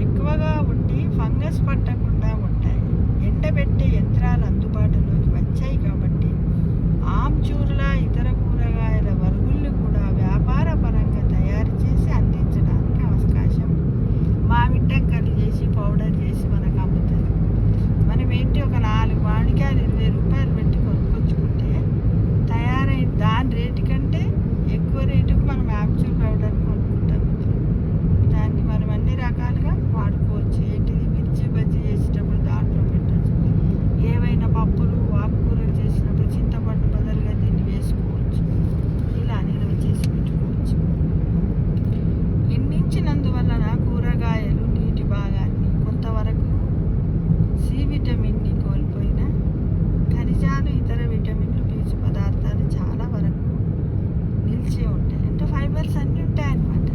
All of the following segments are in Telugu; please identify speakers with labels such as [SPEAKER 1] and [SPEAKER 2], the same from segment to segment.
[SPEAKER 1] ఎక్కువగా ఉండి ఫంగస్ పట్టకుండా ఉంటాయి. ఎండబెట్టే యంత్రాలు అందుబాటులోకి వచ్చాయి కాబట్టి ఆమ్చూర్ల ఇతర కూరగాయల వరుగుళ్ళు కూడా వ్యాపార పరంగా తయారు చేసి అందించడానికి అవకాశం. మామిట్టంకలు చేసి పౌడర్ చేసి మనకు అమ్ముతారు. మనం ఏంటి ఒక 4 మామిడికాయలు 20 రూపాయలు పెట్టి కొనుక్కొచ్చుకుంటే తయారైన దాని రేటు కంటే ఎక్కువ రేటుకు మనం ఆమ్చూర్ పౌడర్ కొనుక్కుంటాం. దాన్ని మనం అన్ని రకాలుగా వాడుకోవచ్చు. ఏంటిది మిర్చి బజ్జీ చేసేటప్పుడు దాంట్లో పెట్టచ్చు. ఏవైనా పప్పులు ఆకుకూరలు చేసినప్పుడు చింతపండు బదులుగా దీన్ని వేసుకోవచ్చు. ఇలా నిల్వ చేసి పెట్టుకోవచ్చు. ఎండించినందువలన కూరగాయలు నీటి భాగాన్ని కొంతవరకు సి విటమిన్ని కోల్పోయిన ఖనిజాలు ఇతర విటమిన్లు పీచు పదార్థాలు చాలా వరకు నిలిచి ఉంటాయి. అంటే ఫైబర్స్ అన్నీ ఉంటాయన్నమాట.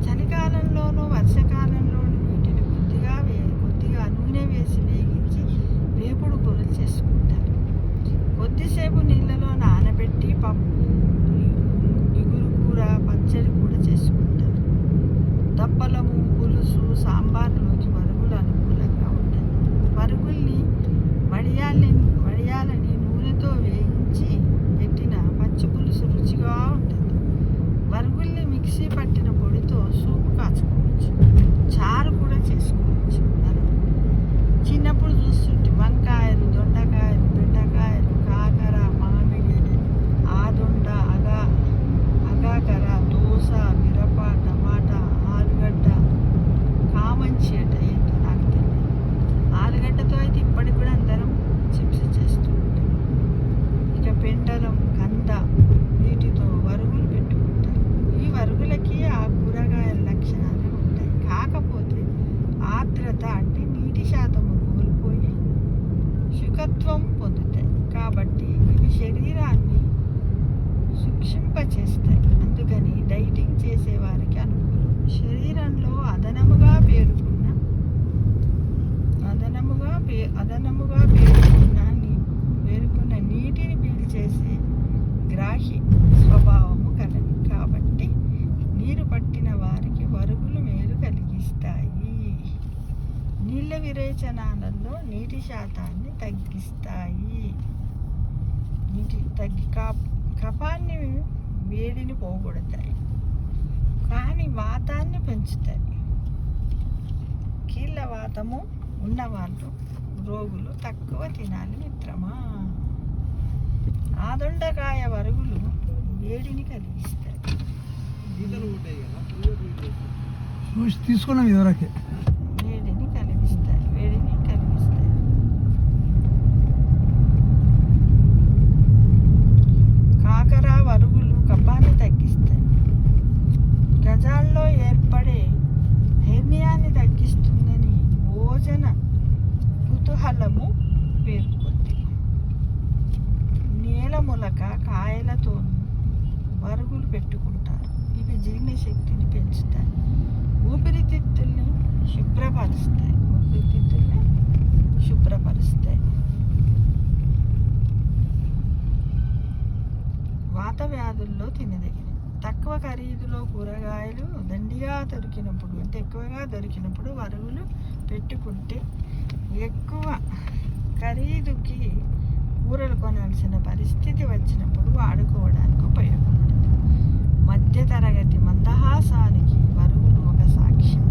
[SPEAKER 1] చలికాలంలోనూ వర్షాకాలంలోనూ వీటిని కొద్దిగా నూనె వేసి వేగించి వేపుడు కూరలు చేసుకుంటారు. కొద్దిసేపు నీళ్ళలో నానబెట్టి పప్పు ఇగురు కూర పచ్చడి కూడా చేసుకుంటారు. దప్పలము పులుసు సాంబార్లోకి వరుగులు అనుకూలంగా ఉంటాయి. వరుగుల్ని వడియాలని నూనెతో వేయించి పెట్టిన పచ్చి పులుసు రుచిగా ఉంటుంది. వరుగుల్ని మిక్సీ పట్టిన పొడితో సూపు కాచుకోవచ్చు. చారు కూడా చేసుకోవచ్చు. చిన్నప్పుడు చూస్తుంటే వంకాయలు దొండకాయలు బెండకాయలు కాకర మామిడి ఆదొండ అగాకర దోస మిరప టమాటా ఆలుగడ్డ కామంచి అంటే ఏంటో నాకు తెలియదు. ఆలుగడ్డతో అయితే ఇప్పటికి కూడా అందరం చిప్స్ చేస్తూ ఉంటాం. ఇక పెండలం కంద వీటితో వరుగులు పెట్టుకుంటారు. ఈ వరుగులకి ఆ కూరగాయల లక్షణాలు ఉంటాయి. కాకపోతే ఆర్ద్రత అంటే నీటి శాతము కోల్పోయి శుకత్వం పొందుతాయి. కాబట్టి ఇవి శరీరాన్ని సూక్షింపచేస్తాయి. అందుకని డైటింగ్ చేసేవారికి అనుకూలం. శరీరంలో అదనముగా పేరుకున్న నీటిని పీల్చేసి గ్రాహి స్వభావము కలది. కాబట్టి నీరు పట్టిన వారికి వరుగులు మేలు కలిగిస్తాయి. నీళ్ళ విరేచనాలలో నీటి శాతాన్ని తగ్గిస్తాయి. కఫాన్ని వేడిని పోగొడతాయి. కానీ వాతాన్ని పెంచుతాయి. కీళ్ళ వాతము ఉన్నవాళ్ళు రోగులు తక్కువ తినాలి మిత్రమా. ఆదొండకాయ వరుగులు వేడిని కలిగిస్తాయి.
[SPEAKER 2] తీసుకున్నాం ఇదివరకే.
[SPEAKER 1] వేడిని కలిగిస్తాయి. కాకర వరుగులు కఫాన్ని తగ్గిస్తాయి. గజాల్లో ఏర్పడే హెర్నియాన్ని తగ్గిస్తుందని భోజన కుతూహలము పేర్కొంది. నేలములక కాయలతో వరుగులు పెట్టుకుంటారు. ఇవి జీర్ణశక్తిని పెంచుతాయి. ఊపిరితిత్తుల్ని శుభ్రపరుస్తాయి. వాత వ్యాధుల్లో తినదగినవి. తక్కువ ఖరీదులో కూరగాయలు దండిగా దొరికినప్పుడు అంటే ఎక్కువగా దొరికినప్పుడు వరుగులు పెట్టుకుంటే ఎక్కువ ఖరీదుకి కూరలు కొనాల్సిన పరిస్థితి వచ్చినప్పుడు వాడుకోవడానికి ఉపయోగపడుతుంది. మధ్యతరగతి మందహాసానికి వరుగులు ఒక సాక్ష్యం.